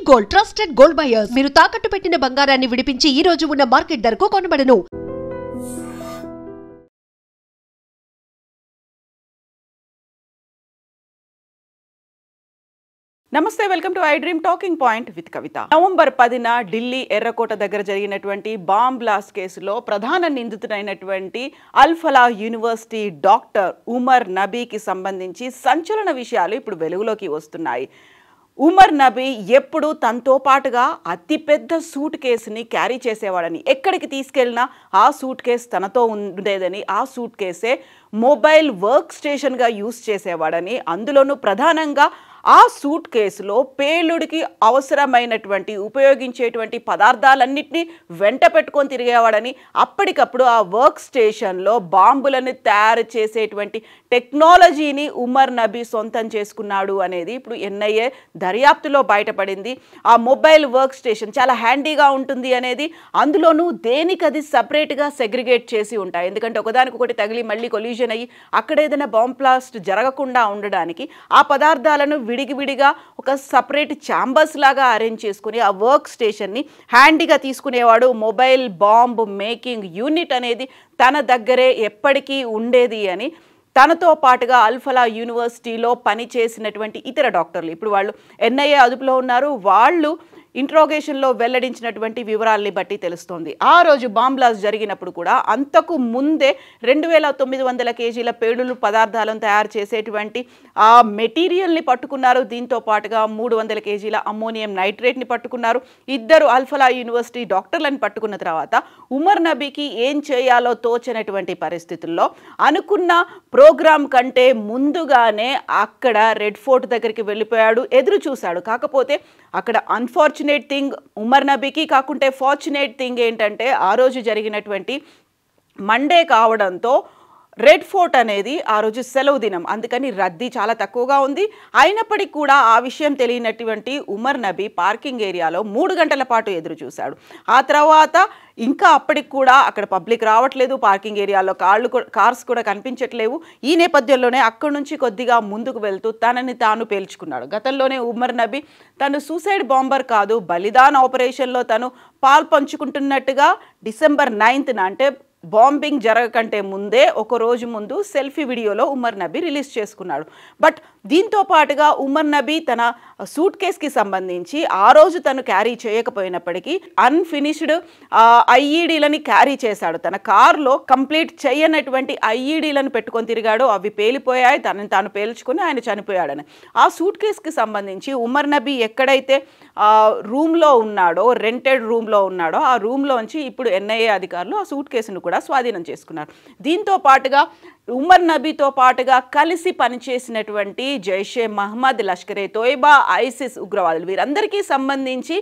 Gold trusted gold buyers మీరు తాకట్టు పెట్టిన బంగారాన్ని విడిపించి ఈ రోజు ఉన్న మార్కెట్ ధరకు కొనబడను. నమస్తే, welcome to I dream talking point with Kavitha. November 10న ఢిల్లీ ఎర్రకోట దగ్గర జరిగినటువంటి బాంబ్ బ్లాస్ట్ కేసులో ప్రధాన నిందితుడైనటువంటి అల్ఫలా యూనివర్సిటీ డాక్టర్ ఉమర్ నబీకి సంబంధించి సంచలన విషయాలు ఇప్పుడు వెలుగులోకి వస్తున్నాయి. ఉమర్ నబీ ఎప్పుడు తనతో పాటుగా అతిపెద్ద సూట్ కేసుని క్యారీ చేసేవాడని, ఎక్కడికి తీసుకెళ్ళినా ఆ సూట్ కేసు తనతో ఉండేదని, ఆ సూట్ కేసే మొబైల్ వర్క్ స్టేషన్గా యూజ్ చేసేవాడని, అందులోనూ ప్రధానంగా ఆ సూట్ కేసులో పేలుడికి అవసరమైనటువంటి ఉపయోగించేటువంటి పదార్థాలన్నింటినీ వెంట పెట్టుకొని తిరిగేవాడని, అప్పటికప్పుడు ఆ వర్క్ స్టేషన్లో బాంబులను తయారు చేసేటువంటి టెక్నాలజీని ఉమర్ నబీ సొంతం చేసుకున్నాడు అనేది ఇప్పుడు ఎన్ఐఏ దర్యాప్తులో బయటపడింది. ఆ మొబైల్ వర్క్ స్టేషన్ చాలా హ్యాండీగా ఉంటుంది అనేది, అందులోనూ దేనికది సపరేట్గా సెగ్రిగేట్ చేసి ఉంటాయి. ఎందుకంటే ఒకదానికొకటి తగిలి మళ్ళీ కొల్యూజన్ అయ్యి అక్కడ ఏదైనా బాంబ్ బ్లాస్ట్ జరగకుండా ఉండడానికి ఆ పదార్థాలను విడిగివిడిగా ఒక సపరేట్ ఛాంబర్స్ లాగా అరేంజ్ చేసుకుని ఆ వర్క్ స్టేషన్ని హ్యాండీగా తీసుకునేవాడు. మొబైల్ బాంబ్ మేకింగ్ యూనిట్ అనేది తన దగ్గరే ఎప్పటికీ ఉండేది అని తనతో పాటుగా అల్ఫలా యూనివర్సిటీలో పనిచేసినటువంటి ఇతర డాక్టర్లు, ఇప్పుడు వాళ్ళు ఎన్ఐఏ అదుపులో ఉన్నారు, వాళ్ళు ఇంట్రోగేషన్లో వెల్లడించినటువంటి వివరాల్ని బట్టి తెలుస్తోంది. ఆ రోజు బాంబ్ బ్లాస్ట్ జరిగినప్పుడు కూడా అంతకు ముందే 2900 కేజీల పేలుడు పదార్థాలను తయారు చేసేటువంటి ఆ మెటీరియల్ని పట్టుకున్నారు. దీంతో పాటుగా 300 కేజీల అమ్మోనియం నైట్రేట్ని పట్టుకున్నారు. ఇద్దరు అల్ఫలా యూనివర్సిటీ డాక్టర్లను పట్టుకున్న తర్వాత ఉమర్ నబీకి ఏం చేయాలో తోచనటువంటి పరిస్థితుల్లో అనుకున్న ప్రోగ్రాం కంటే ముందుగానే అక్కడ రెడ్ ఫోర్ట్ దగ్గరికి వెళ్ళిపోయాడు, ఎదురు చూశాడు. కాకపోతే అక్కడ అన్ఫార్చునేట్ థింగ్ ఉమర్ నబీకి కాకుంటే ఫార్చునేట్ థింగ్ ఏంటంటే ఆ రోజు జరిగినటువంటి మండే కావడంతో రెడ్ ఫోర్ట్ అనేది ఆ రోజు సెలవు దినం, అందుకని రద్దీ చాలా తక్కువగా ఉంది. అయినప్పటికీ కూడా ఆ విషయం తెలియనటువంటి ఉమర్ నబీ పార్కింగ్ ఏరియాలో 3 గంటల పాటు ఎదురు చూశాడు. ఆ తర్వాత ఇంకా అప్పటికి కూడా అక్కడ పబ్లిక్ రావట్లేదు, పార్కింగ్ ఏరియాలో కార్స్ కూడా కనిపించట్లేవు. ఈ నేపథ్యంలోనే అక్కడి నుంచి కొద్దిగా ముందుకు వెళ్తూ తనని తాను పేల్చుకున్నాడు. గతంలోనే ఉమర్ నబీ తను సూసైడ్ బాంబర్ కాదు, బలిదాన్ ఆపరేషన్లో తను పాల్పంచుకుంటున్నట్టుగా డిసెంబర్ 9న అంటే బాంబింగ్ జరగకంటే ముందే ఒక రోజు ముందు సెల్ఫీ వీడియోలో ఉమర్ నబీ రిలీజ్ చేసుకున్నాడు. బట్ దీంతో పాటుగా ఉమర్ నబీ తన సూట్ కేస్కి సంబంధించి ఆ రోజు తను క్యారీ చేయకపోయినప్పటికీ అన్ఫినిష్డ్ ఐఈడీలని క్యారీ చేశాడు. తన కార్లో కంప్లీట్ చేయనటువంటి ఐఈడీలను పెట్టుకొని తిరిగాడు. అవి పేలిపోయాయి, తనని తాను పేల్చుకొని ఆయన చనిపోయాడని. ఆ సూట్ కేస్కి సంబంధించి ఉమర్ నబీ ఎక్కడైతే రూమ్లో ఉన్నాడో, రెంటెడ్ రూమ్లో ఉన్నాడో, ఆ రూమ్లోంచి ఇప్పుడు ఎన్ఐఏ అధికారులు ఆ సూట్ కేసును కూడా స్వాధీనం చేసుకున్నారు. దీంతో పాటుగా ఉమర్ నబీతో పాటుగా కలిసి పనిచేసినటువంటి జైషే మహమ్మద్, లష్కరే తోయిబా, ఐసిస్ ఉగ్రవాదులు, వీరందరికీ సంబంధించి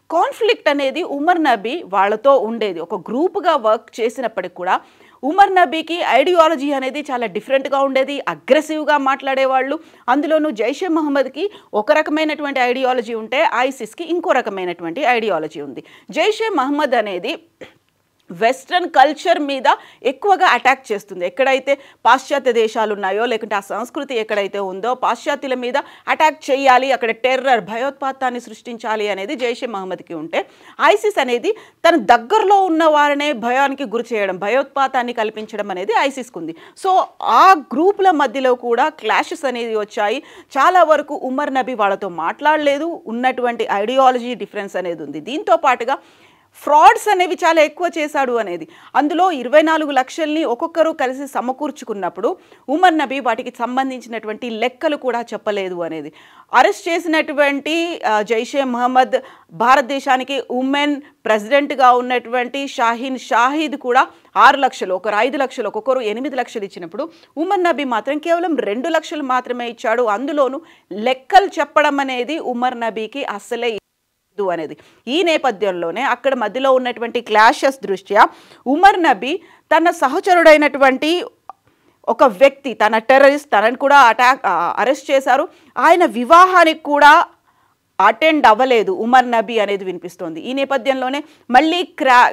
కాన్ఫ్లిక్ట్ అనేది ఉమర్ నబీ వాళ్ళతో ఉండేది. ఒక గ్రూప్గా వర్క్ చేసినప్పటికి కూడా ఉమర్ నబీకి ఐడియాలజీ అనేది చాలా డిఫరెంట్గా ఉండేది, అగ్రెసివ్గా మాట్లాడేవాళ్ళు. అందులోనూ జైషే మహమ్మద్కి ఒక రకమైనటువంటి ఐడియాలజీ ఉంటే ఐసిస్కి ఇంకో రకమైనటువంటి ఐడియాలజీ ఉంది. జైషే మహమ్మద్ అనేది వెస్ట్రన్ కల్చర్ మీద ఎక్కువగా అటాక్ చేస్తుంది. ఎక్కడైతే పాశ్చాత్య దేశాలు ఉన్నాయో, లేకుంటే ఆ సంస్కృతి ఎక్కడైతే ఉందో పాశ్చాత్యుల మీద అటాక్ చేయాలి, అక్కడ టెర్రర్ భయోత్పాతాన్ని సృష్టించాలి అనేది జైషే మహమ్మద్కి ఉంటే, ఐసిస్ అనేది తన దగ్గరలో ఉన్న వారినే భయానికి గురి చేయడం, భయోత్పాతాన్ని కల్పించడం అనేది ఐసిస్కి ఉంది. సో ఆ గ్రూపుల మధ్యలో కూడా క్లాషెస్ అనేది వచ్చాయి. చాలా వరకు ఉమర్ నబీ వాళ్ళతో మాట్లాడలేదు, ఉన్నటువంటి ఐడియాలజీ డిఫరెన్స్ అనేది ఉంది. దీంతో పాటుగా ఫ్రాడ్స్ అనేవి చాలా ఎక్కువ చేశాడు అనేది, అందులో 24 లక్షల్ని ఒక్కొక్కరు కలిసి సమకూర్చుకున్నప్పుడు ఉమర్ నబీ వాటికి సంబంధించినటువంటి లెక్కలు కూడా చెప్పలేదు అనేది. అరెస్ట్ చేసినటువంటి జైషే మహమ్మద్ భారతదేశానికి ఉమెన్ ప్రెసిడెంట్గా ఉన్నటువంటి షాహీద్ కూడా 6 లక్షలు, ఒకరు 5 లక్షలు, ఒక్కొక్కరు 8 లక్షలు ఇచ్చినప్పుడు ఉమర్ నబీ మాత్రం కేవలం 2 లక్షలు మాత్రమే ఇచ్చాడు. అందులోనూ లెక్కలు చెప్పడం అనేది ఉమర్ నబీకి అసలే అనేది. ఈ నేపథ్యంలోనే అక్కడ మధ్యలో ఉన్నటువంటి క్లాషెస్ దృష్ట్యా ఉమర్ నబీ తన సహచరుడైనటువంటి ఒక వ్యక్తి, తన టెర్రరిస్ట్, తనని కూడా అరెస్ట్ చేశారు. ఆయన వివాహానికి కూడా అటెండ్ అవ్వలేదు ఉమర్ నబీ అనేది వినిపిస్తోంది. ఈ నేపథ్యంలోనే మళ్ళీ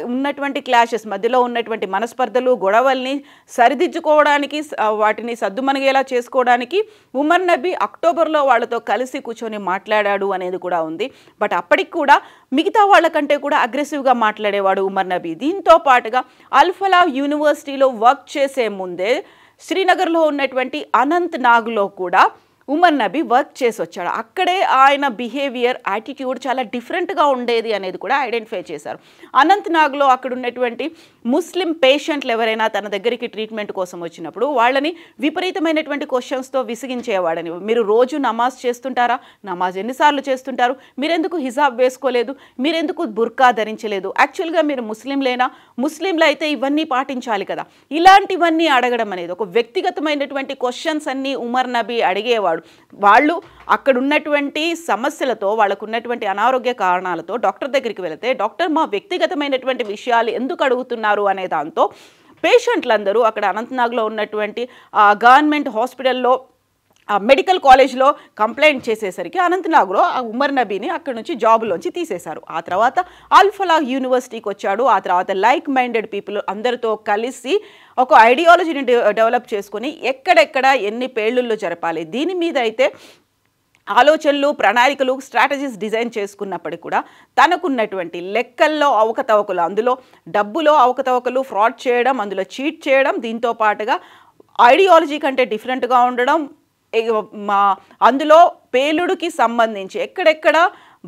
ఉన్నటువంటి క్లాషెస్ మధ్యలో ఉన్నటువంటి మనస్పర్ధలు గొడవల్ని సరిదిద్దుకోవడానికి వాటిని సద్దుమణిగేలా చేసుకోవడానికి ఉమర్ నబీ అక్టోబర్లో వాళ్ళతో కలిసి కూర్చొని మాట్లాడాడు అనేది కూడా ఉంది. బట్ అప్పటికి కూడా మిగతా వాళ్ళకంటే కూడా అగ్రెసివ్గా మాట్లాడేవాడు ఉమర్ నబీ. దీంతో పాటుగా అల్ఫలా యూనివర్సిటీలో వర్క్ చేసే ముందే శ్రీనగర్లో ఉన్నటువంటి అనంత్ నాగ్లో కూడా ఉమర్ నబీ వర్క్ చేసి వచ్చాడు. అక్కడే ఆయన బిహేవియర్ యాటిట్యూడ్ చాలా డిఫరెంట్గా ఉండేది అనేది కూడా ఐడెంటిఫై చేశారు. అనంతనాగ్లో అక్కడ ఉన్నటువంటి ముస్లిం పేషెంట్లు ఎవరైనా తన దగ్గరికి ట్రీట్మెంట్ కోసం వచ్చినప్పుడు వాళ్ళని విపరీతమైనటువంటి క్వశ్చన్స్తో విసిగించేవాడని. మీరు రోజు నమాజ్ చేస్తుంటారా? నమాజ్ ఎన్నిసార్లు చేస్తుంటారు? మీరెందుకు హిజాబ్ వేసుకోలేదు? మీరెందుకు బుర్కా ధరించలేదు? యాక్చువల్గా మీరు ముస్లింలేనా? ముస్లింలు అయితే ఇవన్నీ పాటించాలి కదా. ఇలాంటివన్నీ అడగడం అనేది ఒక వ్యక్తిగతమైనటువంటి క్వశ్చన్స్ అన్నీ ఉమర్ నబీ అడిగేవాడు. వాళ్ళు అక్కడ ఉన్నటువంటి సమస్యలతో వాళ్ళకు ఉన్నటువంటి అనారోగ్య కారణాలతో డాక్టర్ దగ్గరికి వెళితే డాక్టర్ మా వ్యక్తిగతమైనటువంటి విషయాలు ఎందుకు అడుగుతున్నారు అనే దాంతో పేషెంట్లందరూ అక్కడ అనంతనాగ్లో ఉన్నటువంటి గవర్నమెంట్ హాస్పిటల్లో మెడికల్ కాలేజ్లో కంప్లైంట్ చేసేసరికి అనంతనాగ్లో ఉమర్ నబీని అక్కడ నుంచి జాబులోంచి తీసేశారు. ఆ తర్వాత అల్ఫలా యూనివర్సిటీకి వచ్చాడు. ఆ తర్వాత లైక్ మైండెడ్ పీపుల్ అందరితో కలిసి ఒక ఐడియాలజీని డెవలప్ చేసుకొని ఎక్కడెక్కడ ఎన్ని పేళ్లుల్లో జరపాలి దీని మీద అయితే ఆలోచనలు ప్రణాళికలు స్ట్రాటజీస్ డిజైన్ చేసుకున్నప్పటికీ కూడా తనకున్నటువంటి లెక్కల్లో అవకతవకలు, అందులో డబ్బులో అవకతవకలు, ఫ్రాడ్ చేయడం, అందులో చీట్ చేయడం, దీంతో పాటుగా ఐడియాలజీ కంటే డిఫరెంట్గా ఉండడం, అందులో పేలుడుకి సంబంధించి ఎక్కడెక్కడ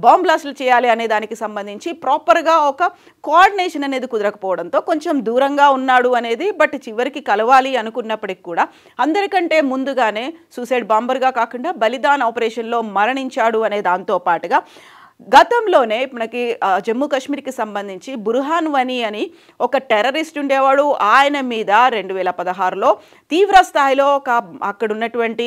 బాంబ్ బ్లాస్టులు చేయాలి అనే దానికి సంబంధించి ప్రాపర్గా ఒక కోఆర్డినేషన్ అనేది కుదరకపోవడంతో కొంచెం దూరంగా ఉన్నాడు అనేది. బట్ చివరికి కలవాలి అనుకున్నప్పటికి కూడా అందరికంటే ముందుగానే సూసైడ్ బాంబర్గా కాకుండా బలిదాన్ ఆపరేషన్లో మరణించాడు అనే దాంతో పాటుగా గతంలోనే మనకి జమ్మూ కాశ్మీర్కి సంబంధించి బుర్హాన్ వనీ అని ఒక టెర్రరిస్ట్ ఉండేవాడు. ఆయన మీద 2016లో తీవ్ర స్థాయిలో అక్కడ ఉన్నటువంటి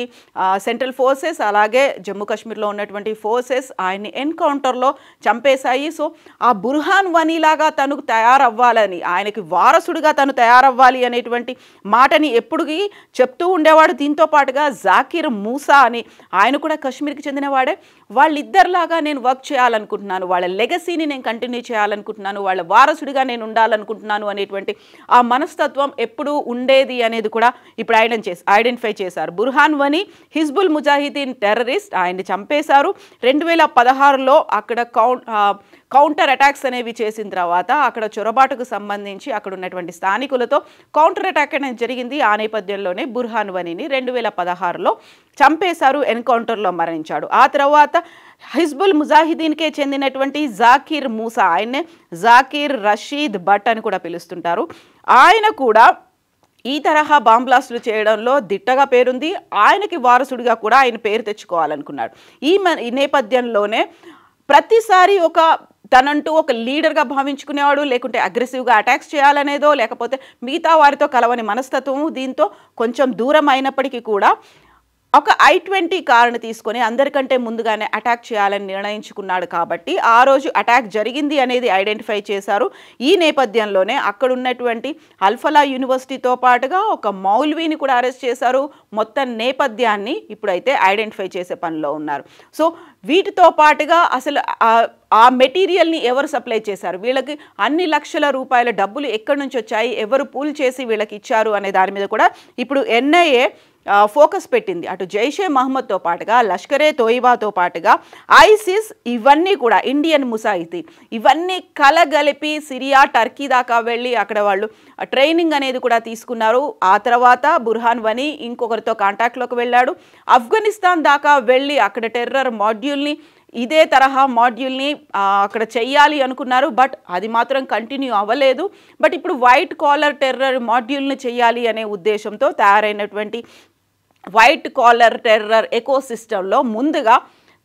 సెంట్రల్ ఫోర్సెస్ అలాగే జమ్మూ కాశ్మీర్లో ఉన్నటువంటి ఫోర్సెస్ ఆయన్ని ఎన్కౌంటర్లో చంపేశాయి. సో ఆ బుర్హాన్ వనీలాగా తను తయారవ్వాలని, ఆయనకి వారసుడిగా తను తయారవ్వాలి అనేటువంటి మాటని ఎప్పుడుకి చెప్తూ ఉండేవాడు. దీంతో పాటుగా జాకిర్ మూసా అని ఆయన కూడా కాశ్మీర్కి చెందినవాడే. వాళ్ళిద్దరిలాగా నేను వర్క్ చేయాలనుకుంటున్నాను, వాళ్ళ లెగసీని నేను కంటిన్యూ చేయాలనుకుంటున్నాను, వాళ్ళ వారసుడిగా నేను ఉండాలనుకుంటున్నాను అనేటువంటి ఆ మనస్తత్వం ఎప్పుడు ఉండేది అనేది కూడా ఇప్పుడు ఐడెంటిఫై చేశారు. బుర్హాన్ వనీ హిజ్బుల్ ముజాహిదీన్ టెర్రరిస్ట్, ఆయన్ని చంపేశారు. 2016లో అక్కడ కౌంటర్ అటాక్స్ అనేవి చేసిన తర్వాత అక్కడ చొరబాటుకు సంబంధించి అక్కడ ఉన్నటువంటి స్థానికులతో కౌంటర్ అటాక్ అనేది జరిగింది. ఆ నేపథ్యంలోనే బుర్హాన్ వనీని 2016లో చంపేశారు, ఎన్కౌంటర్లో మరణించాడు. ఆ తర్వాత హిజ్బుల్ ముజాహిదీన్కే చెందినటువంటి జాకిర్ మూసా, ఆయన్నే జాకిర్ రషీద్ భట్ అని కూడా పిలుస్తుంటారు. ఆయన కూడా ఈ తరహా బాంబ్ బ్లాస్టులు చేయడంలో దిట్టగా పేరుంది. ఆయనకి వారసుడిగా కూడా ఆయన పేరు తెచ్చుకోవాలనుకున్నాడు. ఈ నేపథ్యంలోనే ప్రతిసారి తనంటూ ఒక లీడర్గా భావించుకునేవాడు, లేకుంటే అగ్రెసివ్గా అటాక్స్ చేయాలనేదో, లేకపోతే మిగతా వారితో కలవని మనస్తత్వము. దీంతో కొంచెం దూరం అయినప్పటికీ కూడా ఒక I-20 కారుని తీసుకొని అందరికంటే ముందుగానే అటాక్ చేయాలని నిర్ణయించుకున్నాడు. కాబట్టి ఆ రోజు అటాక్ జరిగింది అనేది ఐడెంటిఫై చేశారు. ఈ నేపథ్యంలోనే అక్కడ ఉన్నటువంటి అల్ఫలా యూనివర్సిటీతో పాటుగా ఒక మౌల్వీని కూడా అరెస్ట్ చేశారు. మొత్తం నేపథ్యాన్ని ఇప్పుడైతే ఐడెంటిఫై చేసే పనిలో ఉన్నారు. సో వీటితో పాటుగా అసలు ఆ మెటీరియల్ని ఎవరు సప్లై చేశారు, వీళ్ళకి అన్ని లక్షల రూపాయల డబ్బులు ఎక్కడి నుంచి వచ్చాయి, ఎవరు పూల్ చేసి వీళ్ళకి ఇచ్చారు అనే దాని మీద కూడా ఇప్పుడు NIA ఫోకస్ పెట్టింది. అటు జైషే మహమ్మద్తో పాటుగా లష్కరే తోయిబాతో పాటుగా ఐసిస్, ఇవన్నీ కూడా ఇండియన్ ముజాహిదీన్, ఇవన్నీ కలగలిపి సిరియా టర్కీ దాకా వెళ్ళి అక్కడ వాళ్ళు ట్రైనింగ్ అనేది కూడా తీసుకున్నారు. ఆ తర్వాత బుర్హాన్ వనీ ఇంకొకరితో కాంటాక్ట్లోకి వెళ్ళాడు. ఆఫ్ఘనిస్తాన్ దాకా వెళ్ళి అక్కడ టెర్రర్ మాడ్యూల్ని, ఇదే తరహా మాడ్యూల్ని అక్కడ చెయ్యాలి అనుకున్నారు. బట్ అది మాత్రం కంటిన్యూ అవ్వలేదు. బట్ ఇప్పుడు వైట్ కాలర్ టెర్రర్ మాడ్యూల్ని చెయ్యాలి అనే ఉద్దేశంతో తయారైనటువంటి వైట్ కాలర్ టెర్రర్ ఎకోసిస్టంలో ముందుగా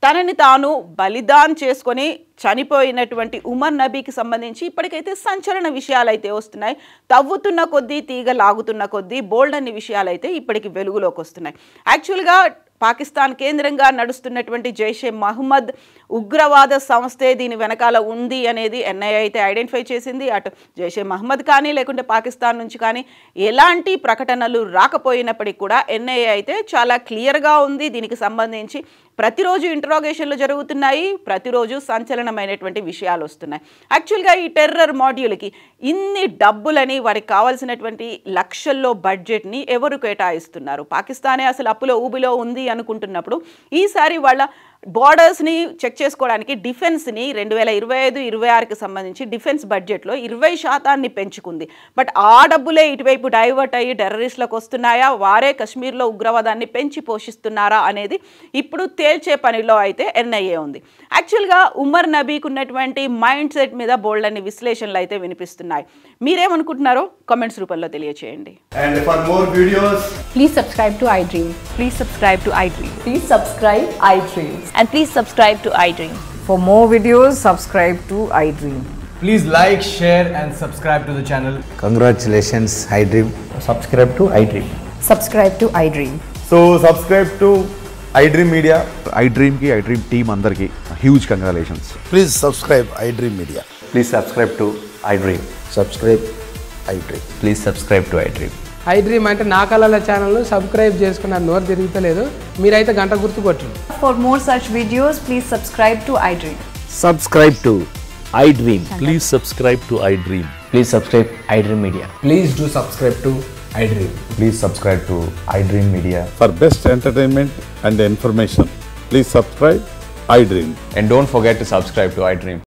తనని తాను బలిదాన్ చేసుకొని చనిపోయినటువంటి ఉమర్ నబీకి సంబంధించి ఇప్పటికైతే సంచలన విషయాలు అయితే వస్తున్నాయి. తవ్వుతున్న కొద్దీ తీగ లాగుతున్న కొద్దీ బోల్డ్ అన్ని విషయాలు అయితే ఇప్పటికి వెలుగులోకి వస్తున్నాయి. యాక్చువల్గా పాకిస్తాన్ కేంద్రంగా నడుస్తున్నటువంటి జైషే మహమ్మద్ ఉగ్రవాద సంస్థే దీని వెనకాల ఉంది అనేది ఎన్ఐఏ అయితే ఐడెంటిఫై చేసింది. అటు జైషే మహమ్మద్ కానీ లేకుంటే పాకిస్తాన్ నుంచి కానీ ఎలాంటి ప్రకటనలు రాకపోయినప్పటికీ కూడా ఎన్ఐఏ అయితే చాలా క్లియర్గా ఉంది. దీనికి సంబంధించి ప్రతిరోజు ఇంటరాగేషన్లు జరుగుతున్నాయి, ప్రతిరోజు సంచలనమైనటువంటి విషయాలు వస్తున్నాయి. యాక్చువల్గా ఈ టెర్రర్ మాడ్యూల్కి ఇన్ని డబ్బులని వారికి కావాల్సినటువంటి లక్షల్లో బడ్జెట్ని ఎవరు కేటాయిస్తున్నారు? పాకిస్తానే అసలు అప్పులో ఊబిలో ఉంది అనుకుంటున్నప్పుడు ఈసారి వాళ్ళ బార్డర్స్ని చెక్ చేసుకోవడానికి డిఫెన్స్ని 2025-26కి సంబంధించి డిఫెన్స్ బడ్జెట్లో 20% పెంచుకుంది. బట్ ఆ డబ్బులే ఇటువైపు డైవర్ట్ అయ్యి టెర్రరిస్టులకు వస్తున్నాయా, వారే కశ్మీర్లో ఉగ్రవాదాన్ని పెంచి పోషిస్తున్నారా అనేది ఇప్పుడు తేల్చే పనిలో అయితే ఎన్ఐఏ ఉంది. యాక్చువల్గా ఉమర్ నబీకి ఉన్నటువంటి మైండ్ సెట్ మీద బోల్డ్ అన్ని విశ్లేషణలు అయితే వినిపిస్తున్నాయి. మీరేమనుకుంటున్నారో కామెంట్స్ రూపంలో తెలియచేయండి. And for more videos, Please subscribe to iDream. Please subscribe to iDream. Please subscribe iDream. And please subscribe to iDream. For more videos, subscribe to iDream. Please like, share and subscribe to the channel. Congratulations, iDream. Subscribe to iDream. Subscribe to iDream. so subscribe to iDream Media. iDream ki iDream team andarki huge congratulations. Please subscribe iDream Media. Please subscribe to iDream. Subscribe iDream. Please subscribe to iDream. iDream అంటే నా కళల channel subscribe చేసుకున్న నోరు తిరుగుతలేదు, మీరైతే గంట గుర్తు కొట్టండి. For more such videos, please subscribe to iDream. Subscribe to iDream. Please subscribe to iDream. Please subscribe iDream Media. Please do subscribe to iDream. Please subscribe to iDream Media. For best entertainment and information, please subscribe iDream. And don't forget to subscribe to iDream.